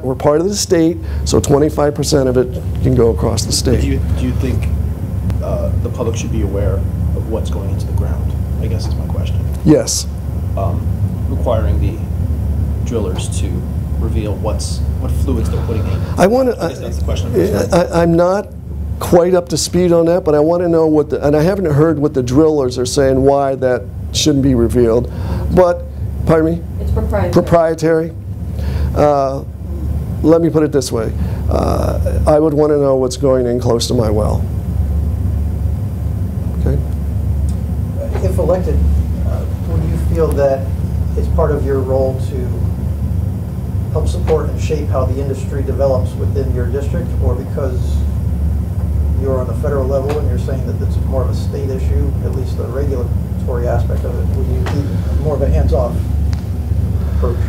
We're part of the state, so 25% of it can go across the state. Do you think the public should be aware of what's going into the ground, I guess is my question. Yes. Requiring the drillers to reveal what fluids they're putting in. I want I guess that's the question. I'm not quite up to speed on that, but I want to know what and I haven't heard what the drillers are saying why that shouldn't be revealed. But, pardon me? It's proprietary. Proprietary. Let me put it this way. I would want to know what's going in close to my well. Okay? If elected, would you feel that it's part of your role to help support and shape how the industry develops within your district, or because you're on the federal level and you're saying that it's more of a state issue, at least the regulatory aspect of it, would you be more of a hands-off approach?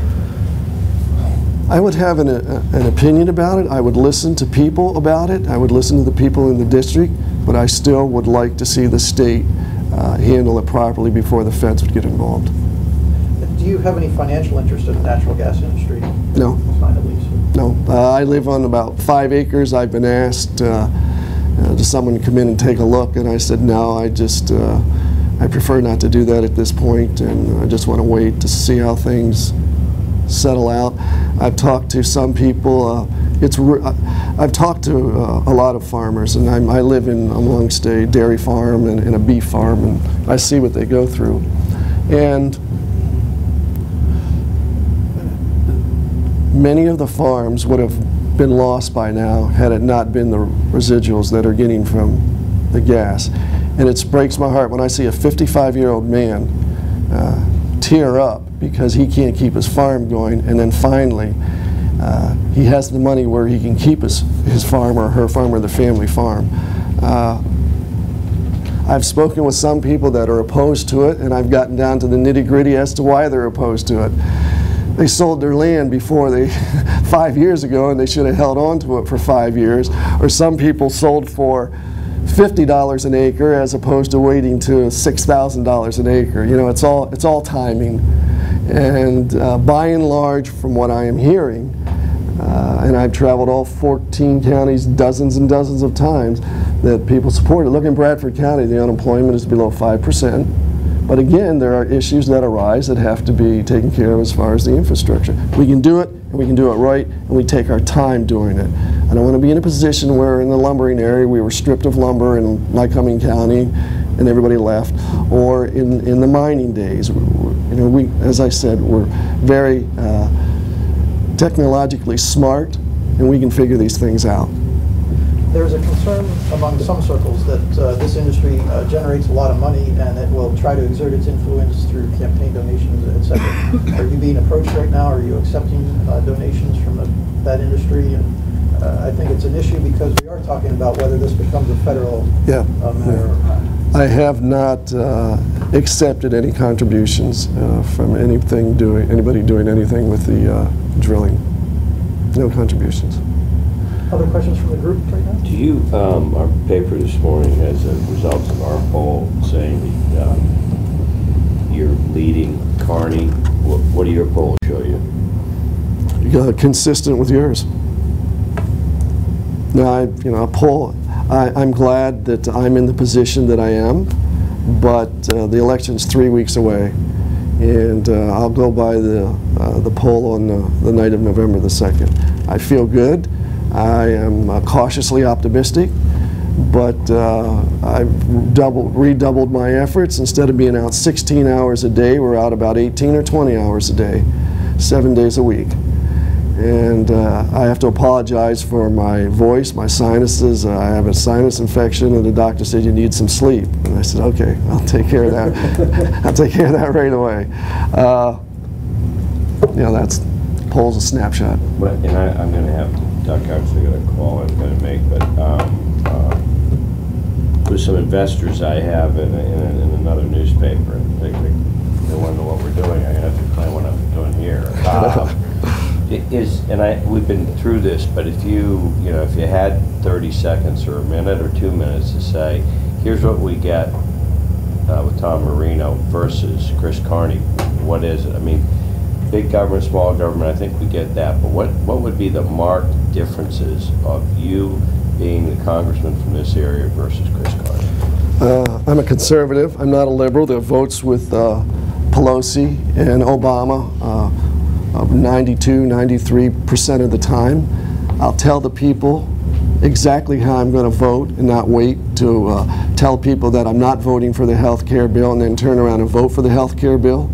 I would have an opinion about it. I would listen to people about it. I would listen to the people in the district, but I still would like to see the state handle it properly before the feds would get involved. Do you have any financial interest in the natural gas industry? No. Fine, at least. No. I live on about 5 acres. I've been asked to someone to come in and take a look, and I said no. I prefer not to do that at this point, and I just want to wait to see how things settle out. I've talked to some people. I've talked to a lot of farmers, and I live amongst a dairy farm and a beef farm, and I see what they go through. And many of the farms would have been lost by now had it not been the residuals that are getting from the gas. And it breaks my heart when I see a 55-year-old man tear up because he can't keep his farm going, and then finally he has the money where he can keep his farm or her farm or the family farm. I've spoken with some people that are opposed to it, and I've gotten down to the nitty-gritty as to why they're opposed to it. They sold their land before 5 years ago, and they should have held on to it for 5 years. Or some people sold for $50 an acre as opposed to waiting to $6,000 an acre. You know, it's all timing. And by and large, from what I am hearing, and I've traveled all 14 counties dozens and dozens of times, that people support it. Look in Bradford County, the unemployment is below 5%. But again, there are issues that arise that have to be taken care of as far as the infrastructure. We can do it, and we can do it right, and we take our time doing it. I don't want to be in a position where in the lumbering area we were stripped of lumber in Lycoming County and everybody left, or in the mining days. You know, as I said, we're very technologically smart, and we can figure these things out. There's a concern among some circles that this industry generates a lot of money and it will try to exert its influence through campaign donations, etc. Are you being approached right now? Are you accepting donations from that industry? And I think it's an issue because we are talking about whether this becomes a federal matter or not. I have not accepted any contributions from anybody doing anything with the drilling. No contributions. Other questions from the group right now? Do you, our paper this morning has the results of our poll saying you're leading Kearney. What do your polls show you? Consistent with yours. No, I'm glad that I'm in the position that I am, but the election's 3 weeks away, and I'll go by the poll on the night of November the 2nd. I feel good. I am cautiously optimistic, but I've redoubled my efforts. Instead of being out 16 hours a day, we're out about 18 or 20 hours a day, 7 days a week. And I have to apologize for my voice, my sinuses. I have a sinus infection, and the doctor said you need some sleep. And I said, okay, I'll take care of that. I'll take care of that right away. You know, that's poll's a snapshot. But, and I'm going to have Doc, actually got a call I'm going to make, but with some investors I have in another newspaper, and they want to know what we're doing. I'm going to have to explain what I'm doing here. We've been through this, but if you had 30 seconds or a minute or 2 minutes to say, here's what we get with Tom Marino versus Chris Kearney, what is it? I mean, big government, small government, I think we get that, but what would be the marked differences of you being the congressman from this area versus Chris Carney? I'm a conservative. I'm not a liberal that votes with Pelosi and Obama 92, 93% of the time. I'll tell the people exactly how I'm going to vote and not wait to tell people that I'm not voting for the health care bill and then turn around and vote for the health care bill.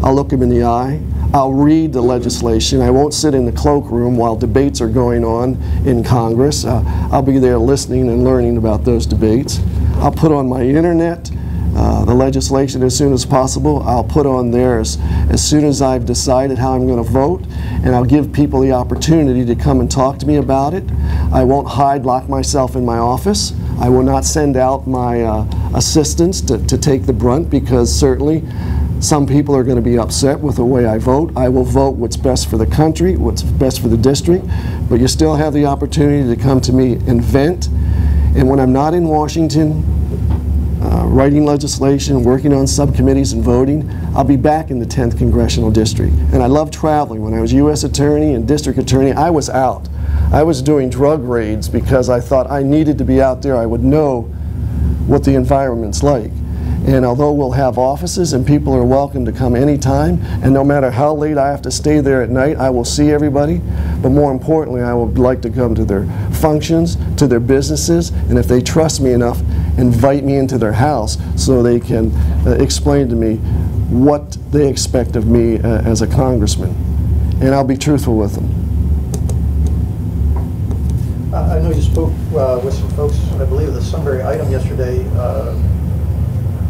I'll look them in the eye. I'll read the legislation. I won't sit in the cloakroom while debates are going on in Congress. I'll be there listening and learning about those debates. I'll put on my internet the legislation as soon as possible. I'll put on theirs as soon as I've decided how I'm going to vote, and I'll give people the opportunity to come and talk to me about it. I won't lock myself in my office. I will not send out my assistants to take the brunt, because certainly some people are going to be upset with the way I vote. I will vote what's best for the country, what's best for the district, but you still have the opportunity to come to me and vent. And when I'm not in Washington writing legislation, working on subcommittees and voting, I'll be back in the 10th Congressional District. And I love traveling. When I was U.S. Attorney and District Attorney, I was out. I was doing drug raids because I thought I needed to be out there. I would know what the environment's like. And although we'll have offices and people are welcome to come anytime, and no matter how late I have to stay there at night, I will see everybody. But more importantly, I would like to come to their functions, to their businesses, and if they trust me enough, invite me into their house so they can explain to me what they expect of me as a congressman. And I'll be truthful with them. I know you spoke with some folks, I believe, at the Sunbury item yesterday.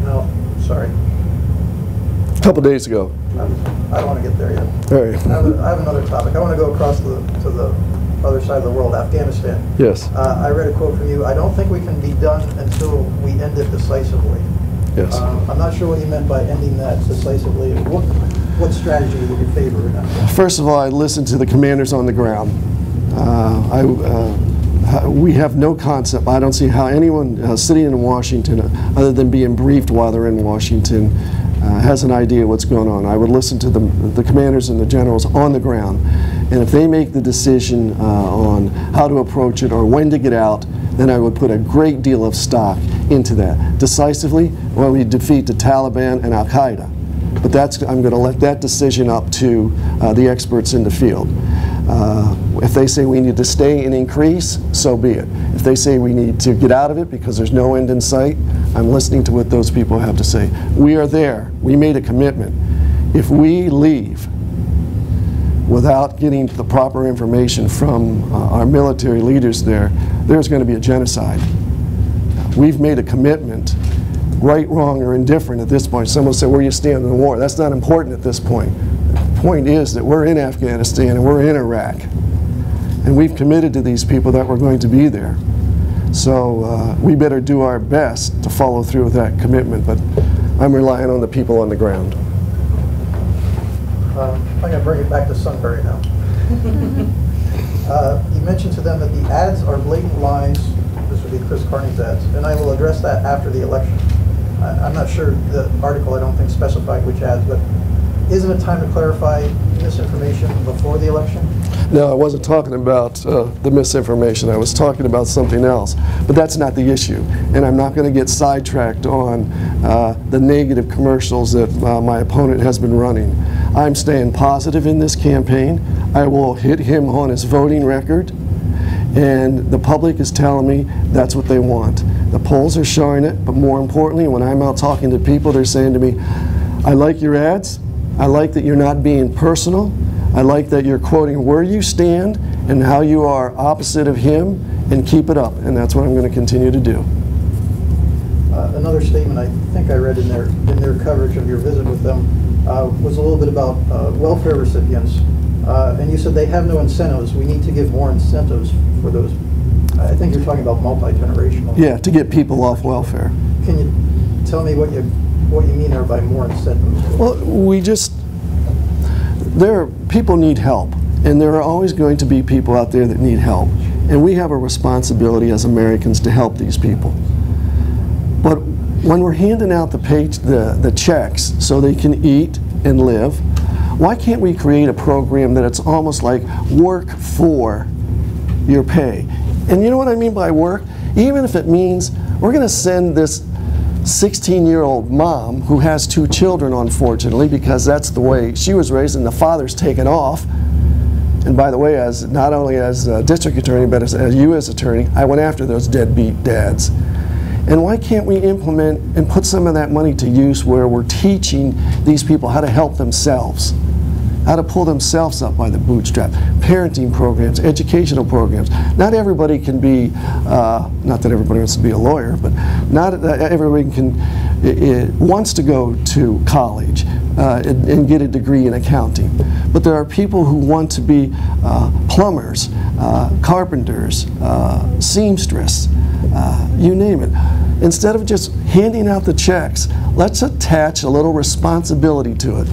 No, sorry. A couple days ago. I don't want to get there yet. All right. I have another topic. I want to go across to the other side of the world, Afghanistan. Yes. I read a quote from you. I don't think we can be done until we end it decisively. Yes. I'm not sure what you meant by ending that decisively. What strategy would you favor in that? First of all, I listened to the commanders on the ground. We have no concept. I don't see how anyone sitting in Washington, other than being briefed while they're in Washington, has an idea what's going on. I would listen to the commanders and the generals on the ground, and if they make the decision on how to approach it or when to get out, then I would put a great deal of stock into that. Decisively, when we defeat the Taliban and Al-Qaeda. But I'm going to let that decision up to the experts in the field. If they say we need to stay and increase, so be it. If they say we need to get out of it because there's no end in sight, I'm listening to what those people have to say. We are there. We made a commitment. If we leave without getting the proper information from our military leaders there, there's going to be a genocide. We've made a commitment, right, wrong, or indifferent at this point. Someone said, where do you stand in the war? That's not important at this point. The point is that we're in Afghanistan and we're in Iraq. And we've committed to these people that we're going to be there. So we better do our best to follow through with that commitment, but I'm relying on the people on the ground. I'm going to bring it back to Sunbury now. You mentioned to them that the ads are blatant lies. This would be Chris Carney's ads, and I will address that after the election. I'm not sure, the article I don't think specified which ads, but isn't it time to clarify misinformation before the election? No, I wasn't talking about the misinformation. I was talking about something else. But that's not the issue. And I'm not going to get sidetracked on the negative commercials that my opponent has been running. I'm staying positive in this campaign. I will hit him on his voting record. And the public is telling me that's what they want. The polls are showing it, but more importantly, when I'm out talking to people, they're saying to me, I like your ads. I like that you're not being personal. I like that you're quoting where you stand and how you are opposite of him, and keep it up. And that's what I'm going to continue to do. Another statement I think I read in their coverage of your visit with them was a little bit about welfare recipients. And you said they have no incentives. We need to give more incentives for those. I think you're talking about multi-generational. Yeah, to get people off welfare. Can you tell me what you mean there by more incentives? Well, people need help, and there are always going to be people out there that need help, and we have a responsibility as Americans to help these people. But when we're handing out the checks so they can eat and live, Why can't we create a program that it's almost like work for your pay? And you know what I mean by work? Even if it means we're going to send this 16-year-old mom who has 2 children, unfortunately, because that's the way she was raised and the father's taken off. And by the way, as not only as a district attorney, but as a U.S. attorney, I went after those deadbeat dads. And why can't we implement and put some of that money to use where we're teaching these people how to help themselves, how to pull themselves up by the bootstrap, parenting programs, educational programs. Not everybody can be, not that everybody wants to be a lawyer, but not everybody wants to go to college and get a degree in accounting. But there are people who want to be plumbers, carpenters, seamstress, you name it. Instead of just handing out the checks, let's attach a little responsibility to it.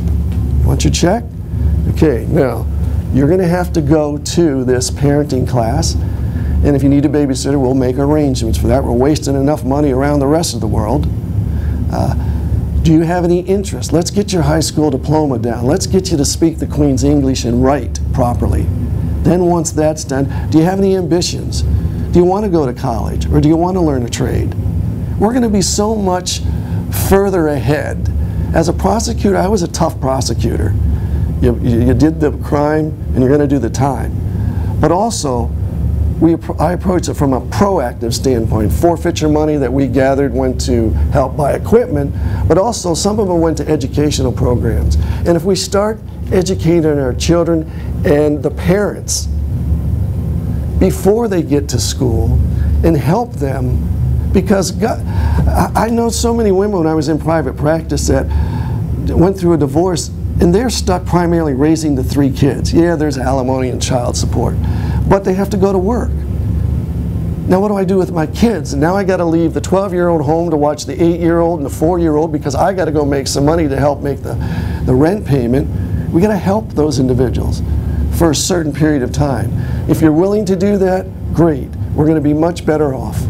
Want your check? Okay, now, you're going to have to go to this parenting class, and if you need a babysitter, we'll make arrangements for that. We're wasting enough money around the rest of the world. Do you have any interest? Let's get your high school diploma down. Let's get you to speak the Queen's English and write properly. Then once that's done, do you have any ambitions? Do you want to go to college, or do you want to learn a trade? We're going to be so much further ahead. As a prosecutor, I was a tough prosecutor. You did the crime, and you're going to do the time. But also, I approached it from a proactive standpoint. Forfeiture money that we gathered went to help buy equipment, but also some of them went to educational programs. And if we start educating our children and the parents before they get to school and help them, because God, I know so many women when I was in private practice that went through a divorce and they're stuck primarily raising the 3 kids. Yeah, there's alimony and child support, but they have to go to work. Now what do I do with my kids? And now I got to leave the 12-year-old home to watch the 8-year-old and the 4-year-old because I got to go make some money to help make the rent payment. We got to help those individuals for a certain period of time. If you're willing to do that, great. We're going to be much better off.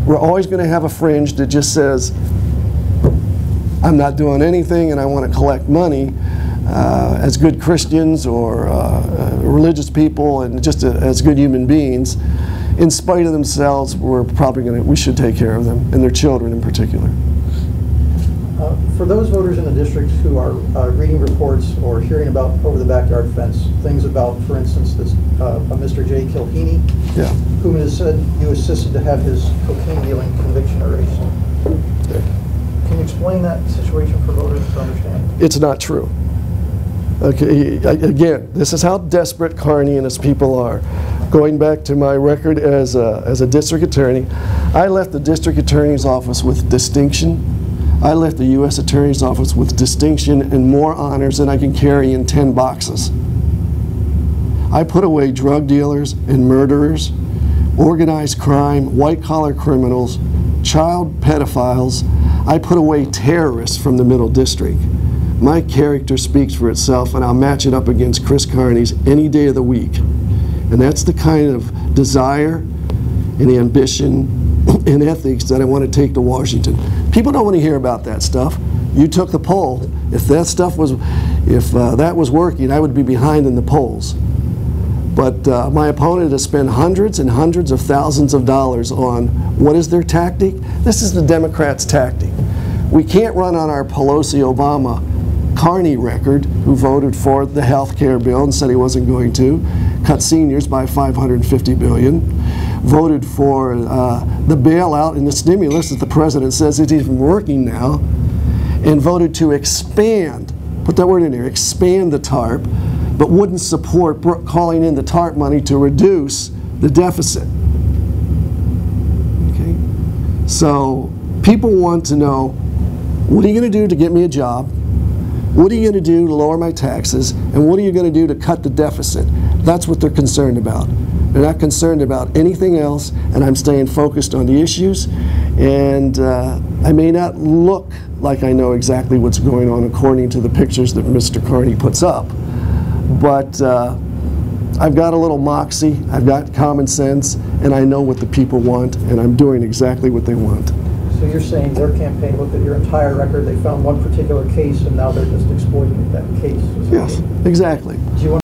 We're always going to have a fringe that just says, I'm not doing anything and I want to collect money as good Christians or religious people and just as good human beings. In spite of themselves, we should take care of them and their children in particular. For those voters in the district who are reading reports or hearing about over the backyard fence, things about, for instance, this Mr. J. Kilheeney, yeah, whom it is said you assisted to have his cocaine dealing conviction erased. Can you explain that situation for voters to understand? It's not true. Okay, again, this is how desperate Carney and his people are. Going back to my record as a district attorney, I left the district attorney's office with distinction. I left the U.S. Attorney's Office with distinction and more honors than I can carry in 10 boxes. I put away drug dealers and murderers, organized crime, white-collar criminals, child pedophiles. I put away terrorists from the Middle District. My character speaks for itself, and I'll match it up against Chris Carney's any day of the week. And that's the kind of desire and ambition and ethics that I want to take to Washington. People don't want to hear about that stuff. You took the poll. If that stuff was, that was working, I would be behind in the polls. But my opponent has spent hundreds and hundreds of thousands of dollars on what is their tactic? This is the Democrats' tactic. We can't run on our Pelosi-Obama Carney record, who voted for the health care bill and said he wasn't going to, cut seniors by $550 billion, voted for the bailout and the stimulus that the president says is even working now, and voted to expand, put that word in there, expand the TARP, but wouldn't support calling in the TARP money to reduce the deficit. Okay? So people want to know, what are you going to do to get me a job? What are you going to do to lower my taxes? And what are you going to do to cut the deficit? That's what they're concerned about. They're not concerned about anything else, and I'm staying focused on the issues. And I may not look like I know exactly what's going on according to the pictures that Mr. Carney puts up, but I've got a little moxie, I've got common sense, and I know what the people want, and I'm doing exactly what they want. So you're saying their campaign looked at your entire record, they found one particular case, and now they're just exploiting that case? Yes, exactly. Do you want